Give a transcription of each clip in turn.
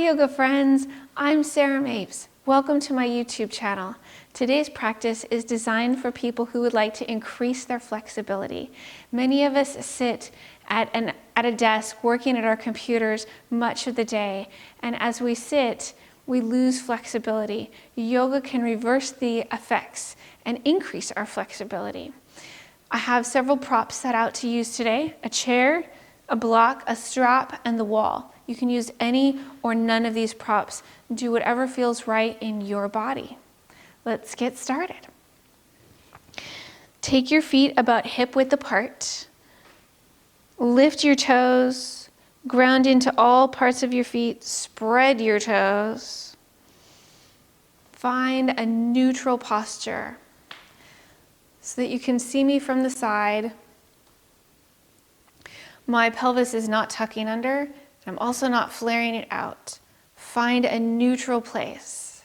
yoga friends, I'm Sarah Mapes. Welcome to my YouTube channel. Today's practice is designed for people who would like to increase their flexibility. Many of us sit at a desk working at our computers much of the day, and as we sit, we lose flexibility. Yoga can reverse the effects and increase our flexibility. I have several props set out to use today: a chair, a block, a strap, and the wall. You can use any or none of these props. Do whatever feels right in your body. Let's get started. Take your feet about hip width apart. Lift your toes. Ground into all parts of your feet. Spread your toes. Find a neutral posture so that you can see me from the side. My pelvis is not tucking under. I'm also not flaring it out. Find a neutral place.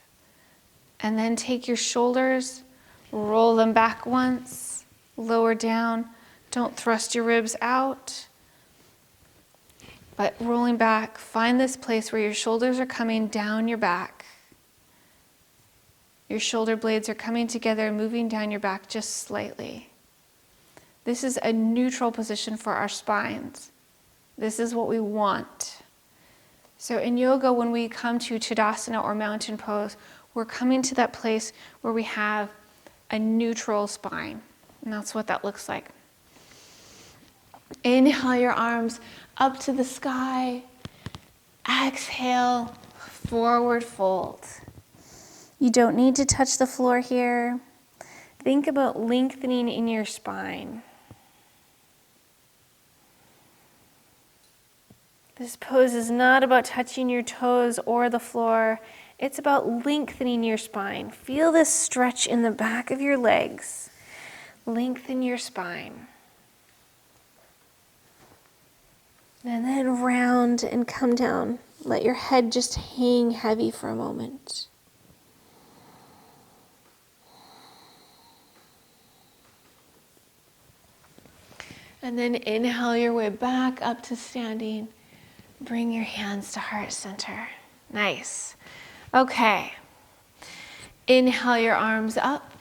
And then take your shoulders, roll them back once, lower down. Don't thrust your ribs out. But rolling back, find this place where your shoulders are coming down your back. Your shoulder blades are coming together, moving down your back just slightly. This is a neutral position for our spines. This is what we want. So in yoga, when we come to Tadasana or mountain pose, we're coming to that place where we have a neutral spine. And that's what that looks like. Inhale your arms up to the sky. Exhale, forward fold. You don't need to touch the floor here. Think about lengthening in your spine. This pose is not about touching your toes or the floor. It's about lengthening your spine. Feel this stretch in the back of your legs. Lengthen your spine. And then round and come down. Let your head just hang heavy for a moment. And then inhale your way back up to standing. Bring your hands to heart center. Nice. Okay. Inhale your arms up.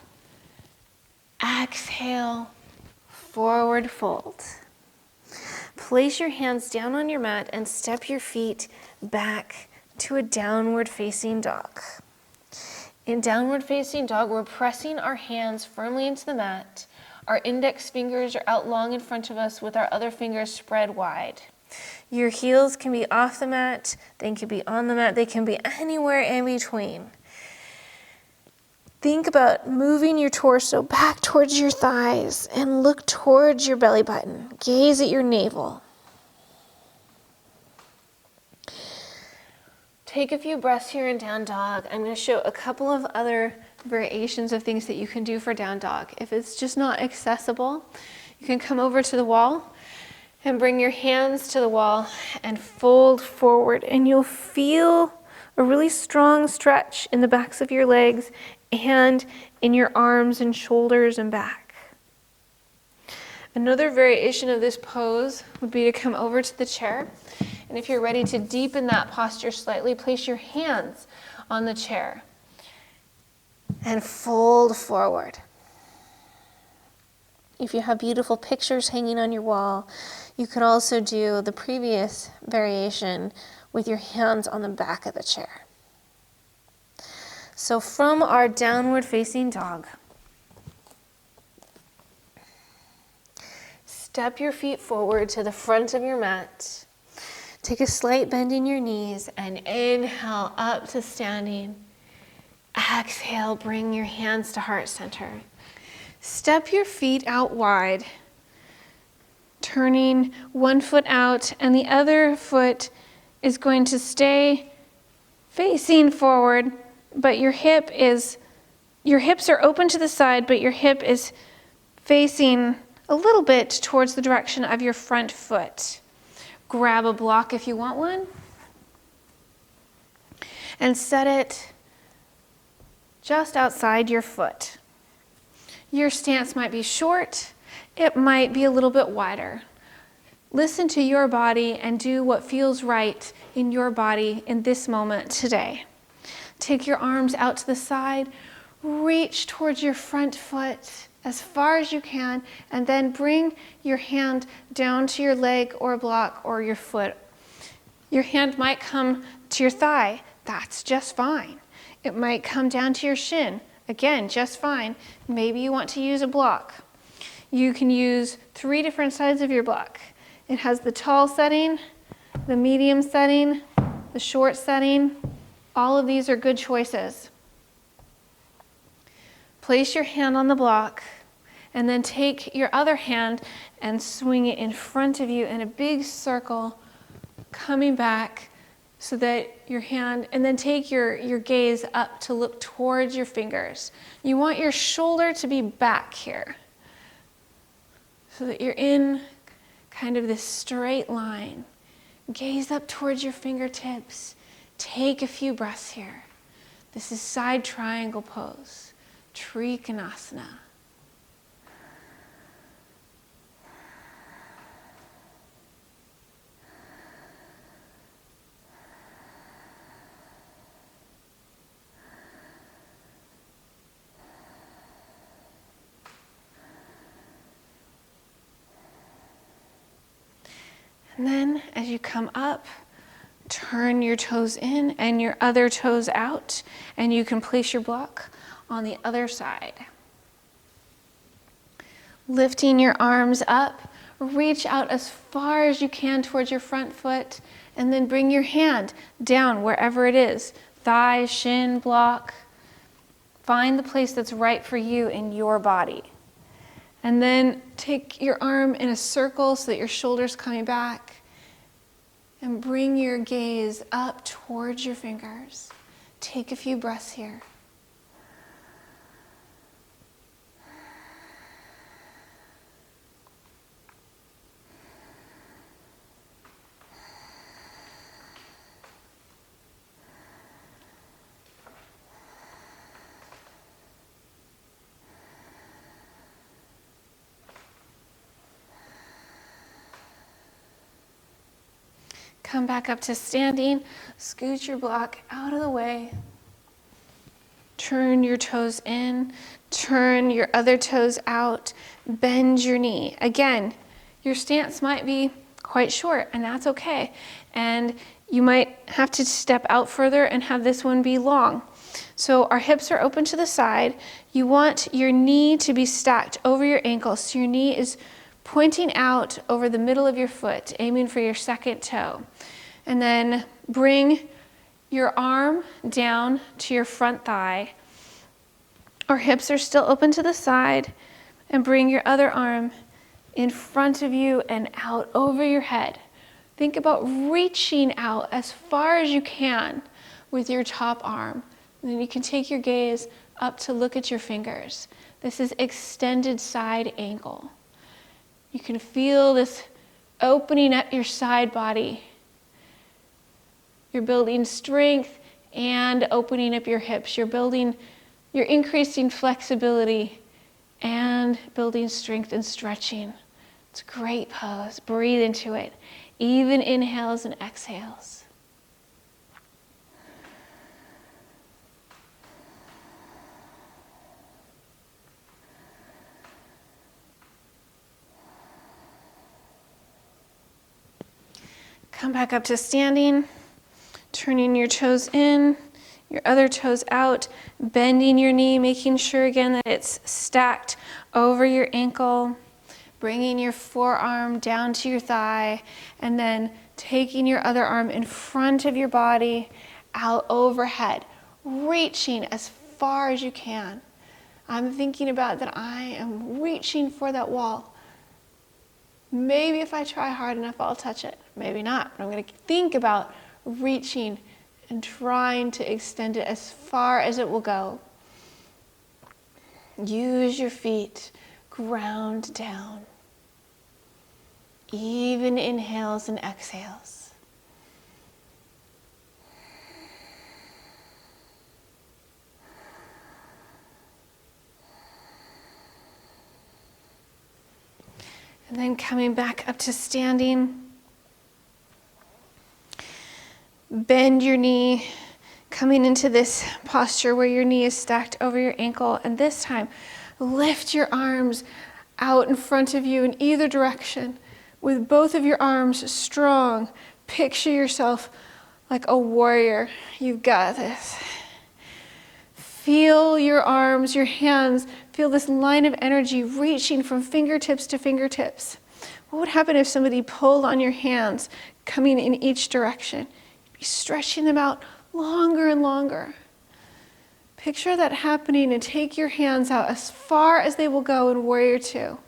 Exhale, forward fold. Place your hands down on your mat and step your feet back to a downward facing dog. In downward facing dog, we're pressing our hands firmly into the mat. Our index fingers are out long in front of us with our other fingers spread wide. Your heels can be off the mat, they can be on the mat, they can be anywhere in between. Think about moving your torso back towards your thighs and look towards your belly button. Gaze at your navel. Take a few breaths here in down dog. I'm going to show a couple of other variations of things that you can do for down dog. If it's just not accessible, you can come over to the wall and bring your hands to the wall and fold forward, and you'll feel a really strong stretch in the backs of your legs and in your arms and shoulders and back. Another variation of this pose would be to come over to the chair, and if you're ready to deepen that posture slightly, place your hands on the chair and fold forward. If you have beautiful pictures hanging on your wall, you can also do the previous variation with your hands on the back of the chair. So from our downward facing dog, step your feet forward to the front of your mat. Take a slight bend in your knees and inhale up to standing. Exhale, bring your hands to heart center. Step your feet out wide, turning one foot out, and the other foot is going to stay facing forward, but your hips are open to the side, but your hip is facing a little bit towards the direction of your front foot. Grab a block if you want one, and set it just outside your foot. Your stance might be short, it might be a little bit wider. Listen to your body and do what feels right in your body in this moment today. Take your arms out to the side, reach towards your front foot as far as you can, and then bring your hand down to your leg or block or your foot. Your hand might come to your thigh. That's just fine. It might come down to your shin. Again, just fine. Maybe you want to use a block. You can use 3 different sides of your block. It has the tall setting, the medium setting, the short setting. All of these are good choices. Place your hand on the block and then take your other hand and swing it in front of you in a big circle, coming back so that your hand, and then take your gaze up to look towards your fingers. You want your shoulder to be back here so that you're in kind of this straight line. Gaze up towards your fingertips. Take a few breaths here. This is side triangle pose, Trikonasana. And then as you come up, turn your toes in and your other toes out, and you can place your block on the other side. Lifting your arms up, reach out as far as you can towards your front foot, and then bring your hand down wherever it is, thigh, shin, block. Find the place that's right for you in your body. And then take your arm in a circle so that your shoulder's coming back. And bring your gaze up towards your fingers. Take a few breaths here. Come back up to standing, scoot your block out of the way. Turn your toes in, turn your other toes out, bend your knee. Again, your stance might be quite short, and that's okay. And you might have to step out further and have this one be long. So our hips are open to the side. You want your knee to be stacked over your ankle, so your knee is pointing out over the middle of your foot, aiming for your second toe. And then bring your arm down to your front thigh. Our hips are still open to the side, and bring your other arm in front of you and out over your head. Think about reaching out as far as you can with your top arm. And then you can take your gaze up to look at your fingers. This is extended side ankle. You can feel this opening up your side body. You're building strength and opening up your hips. You're increasing flexibility and building strength and stretching. It's a great pose. Breathe into it. Even inhales and exhales. Come back up to standing, turning your toes in, your other toes out, bending your knee, making sure again that it's stacked over your ankle, bringing your forearm down to your thigh, and then taking your other arm in front of your body, out overhead, reaching as far as you can. I'm thinking about that I am reaching for that wall. Maybe if I try hard enough, I'll touch it. Maybe not, but I'm going to think about reaching and trying to extend it as far as it will go. Use your feet, ground down. Even inhales and exhales. And then coming back up to standing. Bend your knee, coming into this posture where your knee is stacked over your ankle. And this time, lift your arms out in front of you in either direction with both of your arms strong. Picture yourself like a warrior. You've got this. Feel your arms, your hands, feel this line of energy reaching from fingertips to fingertips. What would happen if somebody pulled on your hands coming in each direction? You'd be stretching them out longer and longer. Picture that happening and take your hands out as far as they will go in Warrior Two.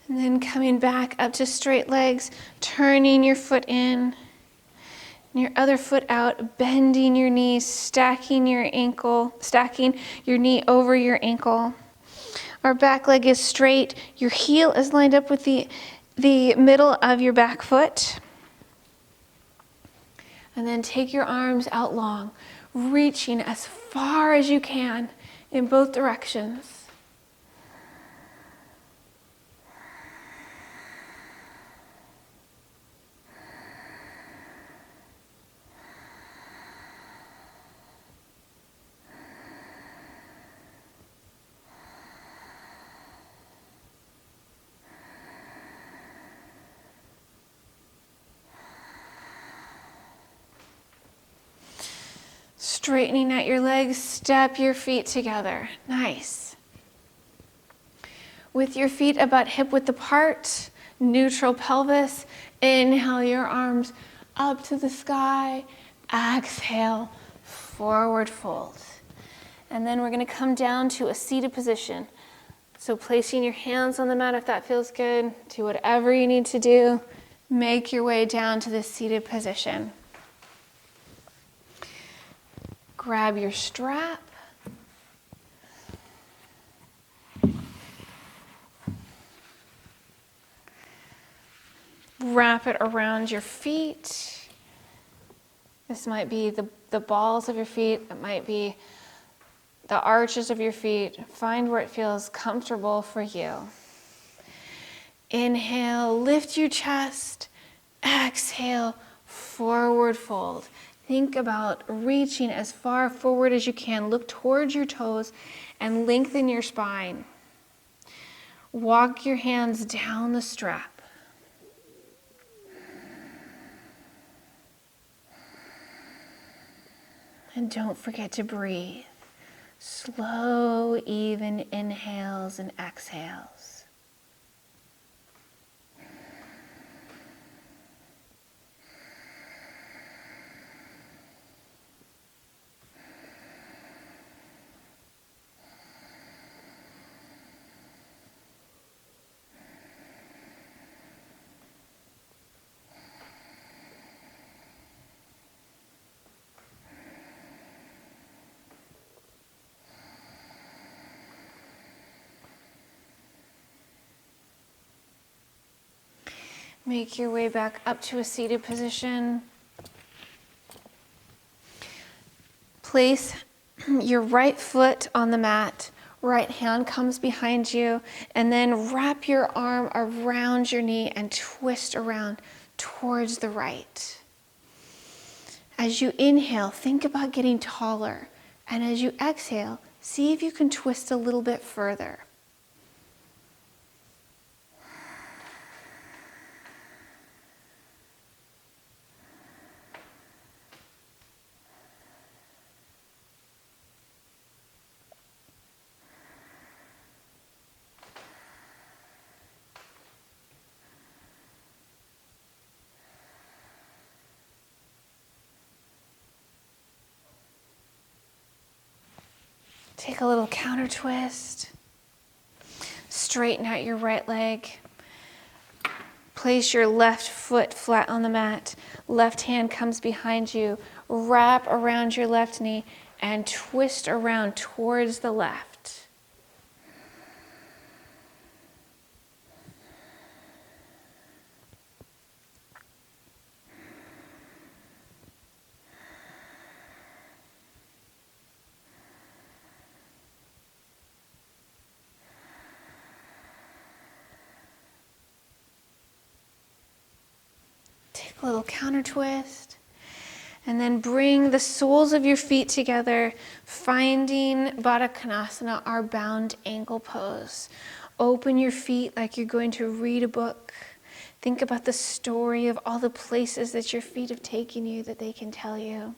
And then coming back up to straight legs, turning your foot in, and your other foot out, bending your knees, stacking your knee over your ankle. Our back leg is straight. Your heel is lined up with the middle of your back foot. And then take your arms out long, reaching as far as you can in both directions. Straightening out your legs, step your feet together. Nice. With your feet about hip width apart, neutral pelvis, inhale your arms up to the sky. Exhale, forward fold. And then we're going to come down to a seated position. So placing your hands on the mat if that feels good. Do whatever you need to do. Make your way down to this seated position. Grab your strap. Wrap it around your feet. This might be the balls of your feet. It might be the arches of your feet. Find where it feels comfortable for you. Inhale, lift your chest. Exhale, forward fold. Think about reaching as far forward as you can. Look towards your toes and lengthen your spine. Walk your hands down the strap. And don't forget to breathe. Slow, even inhales and exhales. Make your way back up to a seated position. Place your right foot on the mat. Right hand comes behind you, and then wrap your arm around your knee and twist around towards the right. As you inhale, think about getting taller. And as you exhale, see if you can twist a little bit further. Take a little counter twist. Straighten out your right leg. Place your left foot flat on the mat. Left hand comes behind you. Wrap around your left knee and twist around towards the left. A little counter twist. And then bring the soles of your feet together, finding Baddha Konasana, our bound ankle pose. Open your feet like you're going to read a book. Think about the story of all the places that your feet have taken you that they can tell you.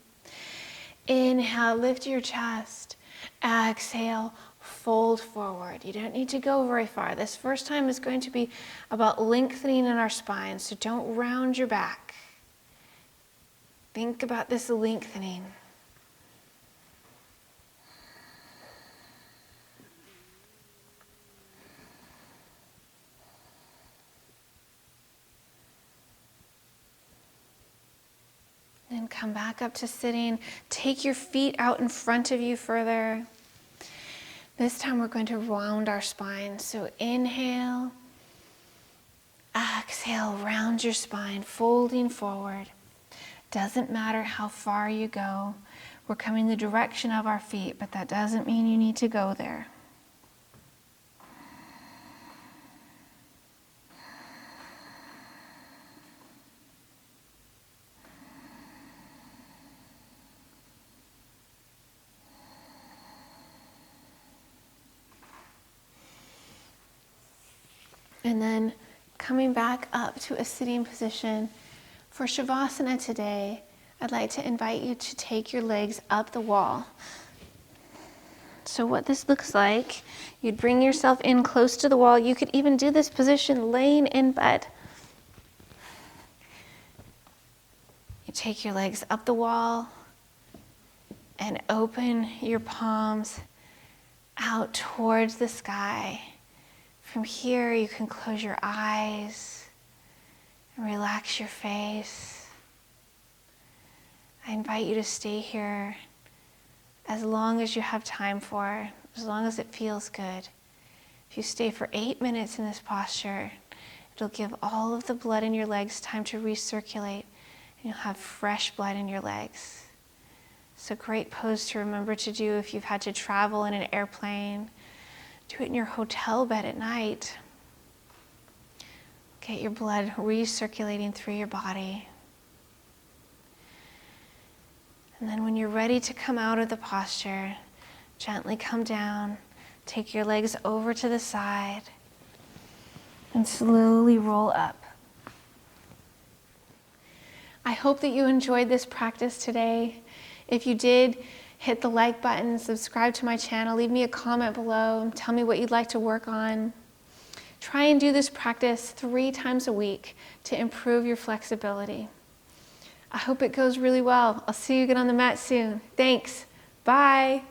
Inhale, lift your chest. Exhale, fold forward. You don't need to go very far. This first time is going to be about lengthening in our spine, so don't round your back. Think about this lengthening. Then come back up to sitting. Take your feet out in front of you further. This time we're going to round our spine. So inhale, exhale, round your spine, folding forward. Doesn't matter how far you go. We're coming the direction of our feet, but that doesn't mean you need to go there. And then coming back up to a sitting position. For Shavasana today, I'd like to invite you to take your legs up the wall. So what this looks like, you'd bring yourself in close to the wall. You could even do this position laying in bed. You take your legs up the wall and open your palms out towards the sky. From here, you can close your eyes and relax your face. I invite you to stay here as long as you have time for, as long as it feels good. If you stay for 8 minutes in this posture, it'll give all of the blood in your legs time to recirculate, and you'll have fresh blood in your legs. It's a great pose to remember to do if you've had to travel in an airplane. Do it in your hotel bed at night. Get your blood recirculating through your body. And then when you're ready to come out of the posture, gently come down, take your legs over to the side, and slowly roll up. I hope that you enjoyed this practice today. If you did, hit the like button, subscribe to my channel, leave me a comment below, and tell me what you'd like to work on. Try and do this practice 3 times a week to improve your flexibility. I hope it goes really well. I'll see you again on the mat soon. Thanks. Bye.